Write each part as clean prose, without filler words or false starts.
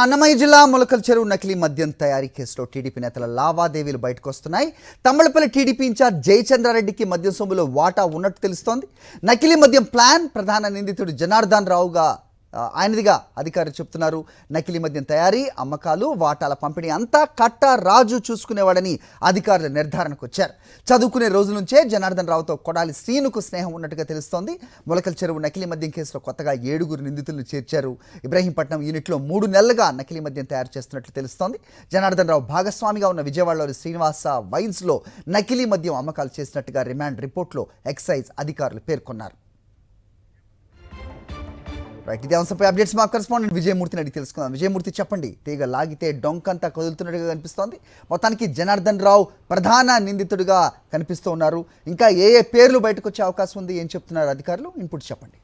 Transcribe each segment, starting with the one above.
అన్నమయ్య జిల్లా ములకల్ చెరువు నకిలీ మద్యం తయారీ కేసులో టీడీపీ నేతల లావాదేవీలు బయటకు వస్తున్నాయి. తమ్మలపల్లి టీడీపీ ఇన్ఛార్జ్ జయచంద్రారెడ్డికి మద్యం సొమ్ములో వాటా ఉన్నట్టు తెలుస్తోంది. నకిలీ మద్యం ప్లాన్ ప్రధాన నిందితుడు జనార్దన్ రావుగా ఆయనదిగా అధికారులు చెప్తున్నారు. నకిలీ మద్యం తయారీ, అమ్మకాలు, వాటాల పంపిణీ అంతా కట్టా రాజు చూసుకునేవాడని అధికారులు నిర్ధారణకు వచ్చారు. చదువుకునే రోజుల నుంచే జనార్దన్ రావుతో కొడాలి శ్రీనుకు స్నేహం ఉన్నట్టుగా తెలుస్తోంది. ములకల్ చెరువు నకిలీ మద్యం కేసులో కొత్తగా 7 నిందితులను చేర్చారు. ఇబ్రహీంపట్నం యూనిట్లో 3 నెలలుగా నకిలీ మద్యం తయారు చేస్తున్నట్లు తెలుస్తోంది. జనార్దన్ రావు భాగస్వామిగా ఉన్న విజయవాడలోని శ్రీనివాస వైన్స్లో నకిలీ మద్యం అమ్మకాలు చేసినట్టుగా రిమాండ్ రిపోర్ట్లో ఎక్సైజ్ అధికారులు పేర్కొన్నారు. రైట్, ఇదే అంశంపై అప్డేట్స్ మా కరెస్పాండెంట్ విజయమూర్తిని అడిగి తెలుసుకుందాం. విజయమూర్తి, చెప్పండి. తీగ లాగితే డొంకంతా కదులుతున్నట్టుగా కనిపిస్తోంది. మొత్తానికి జనార్దన్ రావు ప్రధాన నిందితుడిగా కనిపిస్తూ ఉన్నారు. ఇంకా ఏ పేర్లు బయటకు వచ్చే అవకాశం ఉంది, ఏం చెప్తున్నారు అధికారులు? ఇన్పుట్ చెప్పండి.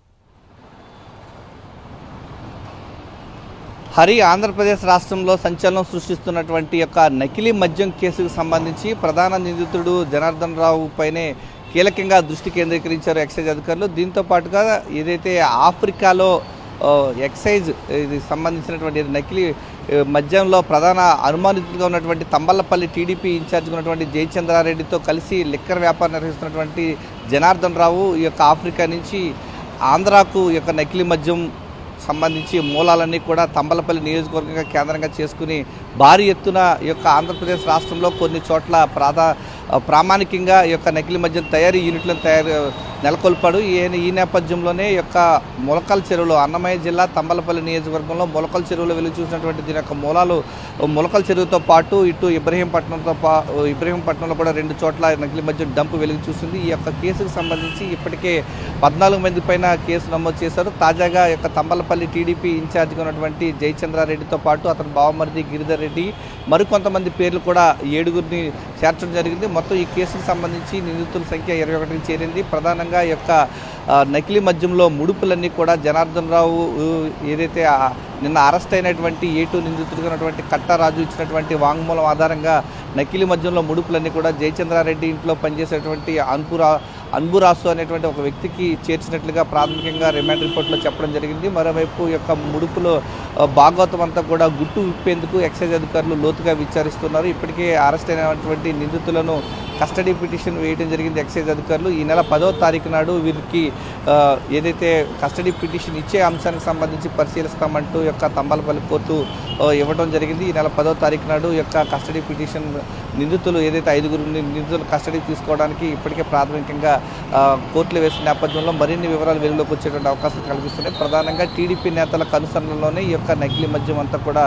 హరి, ఆంధ్రప్రదేశ్ రాష్ట్రంలో సంచలనం సృష్టిస్తున్నటువంటి యొక్క నకిలీ మద్యం కేసుకు సంబంధించి ప్రధాన నిందితుడు జనార్దన్ రావు పైనే కీలకంగా దృష్టి కేంద్రీకరించారు ఎక్సైజ్ అధికారులు. దీంతో పాటుగా ఏదైతే ఆఫ్రికాలో ఎక్సైజ్ ఇది సంబంధించినటువంటి నకిలీ మద్యంలో ప్రధాన అనుమానితులుగా ఉన్నటువంటి తంబలపల్లి టీడీపీ ఇన్ఛార్జ్గా ఉన్నటువంటి జయచంద్రారెడ్డితో కలిసి లిక్కర్ వ్యాపారం నిర్వహిస్తున్నటువంటి జనార్దన్ రావు ఈ యొక్క ఆఫ్రికా నుంచి ఆంధ్రాకు ఈ యొక్క నకిలీ మద్యం సంబంధించి మూలాలన్నీ కూడా తంబలపల్లి నియోజకవర్గంగా కేంద్రంగా చేసుకుని భారీ ఎత్తున ఈ యొక్క ఆంధ్రప్రదేశ్ రాష్ట్రంలో కొన్ని చోట్ల ప్రామాణికంగా ఈ యొక్క నకిలీ మద్యం తయారీ యూనిట్లను నెలకొల్పాడు. ఈ నేపథ్యంలోనే ఈ యొక్క ములకల్ చెరువులో, అన్నమయ్య జిల్లా తంబలపల్లి నియోజకవర్గంలో ములకల్ చెరువులో వెలుగు చూసినటువంటి దీని యొక్క మూలాలు ములకల్ చెరువుతో పాటు ఇటు ఇబ్రహీంపట్నంలో కూడా 2 చోట్ల నకిలీ మద్యం డంపు వెలుగు చూసింది. ఈ యొక్క కేసుకు సంబంధించి ఇప్పటికే 14 మంది పైన కేసు నమోదు చేశారు. తాజాగా ఈ యొక్క తంబలపల్లి టీడీపీ ఇన్ఛార్జ్గా ఉన్నటువంటి జయచంద్రారెడ్డితో పాటు అతని బావమరిది గిరిధర్ రెడ్డి, మరికొంతమంది పేర్లు కూడా 7 చేర్చడం జరిగింది. మొత్తం ఈ కేసుకు సంబంధించి నిందితుల సంఖ్య 21కి చేరింది. ప్రధానంగా ఈ యొక్క నకిలీ మద్యంలో ముడుపులన్నీ కూడా జనార్దన్ రావు ఏదైతే నిన్న అరెస్ట్ అయినటువంటి నిందితుడిగా ఉన్నటువంటి కట్టారాజు ఇచ్చినటువంటి వాంగ్మూలం ఆధారంగా నకిలీ మద్యంలో ముడుపులన్నీ కూడా జయచంద్రారెడ్డి ఇంట్లో పనిచేసేటువంటి అన్బురాసు అనేటువంటి ఒక వ్యక్తికి చేర్చినట్లుగా ప్రాథమికంగా రిమాండ్ రిపోర్ట్లో చెప్పడం జరిగింది. మరోవైపు యొక్క ముడుపులో భాగవతం అంతా కూడా గుట్టు విప్పేందుకు ఎక్సైజ్ అధికారులు లోతుగా విచారిస్తున్నారు. ఇప్పటికే అరెస్ట్ అయినటువంటి నిందితులను కస్టడీ పిటిషన్ వేయడం జరిగింది ఎక్సైజ్ అధికారులు. ఈ నెల 10వ తారీఖు నాడు వీరికి ఏదైతే కస్టడీ పిటిషన్ ఇచ్చే అంశానికి సంబంధించి పరిశీలిస్తామంటూ యొక్క తంబలపల్లి కోర్టు ఇవ్వడం జరిగింది. ఈ నెల 10వ తారీఖు నాడు యొక్క కస్టడీ పిటిషన్ నిందితులు ఏదైతే 5 నిందితులు కస్టడీ తీసుకోవడానికి ఇప్పటికే ప్రాథమికంగా కోర్టులు వేసిన నేపథ్యంలో మరిన్ని వివరాలు వెలుగులోకి వచ్చేటువంటి అవకాశం కల్పిస్తున్నాయి. ప్రధానంగా టీడీపీ నేతల కనుసరణలోనే ఈ యొక్క నకిలీ మద్యం అంతా కూడా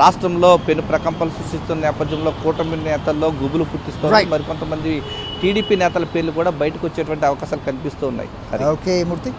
రాష్ట్రంలో పెను ప్రకంపనలు సృష్టిస్తున్న నేపథ్యంలో కూటమి నేతల్లో గుబులు పుట్టిస్తున్నారు. మరికొంతమంది టీడీపీ నేతల పేర్లు కూడా బయటకు వచ్చేటువంటి అవకాశాలు కనిపిస్తూ ఉన్నాయి. ఓకే మూర్తి.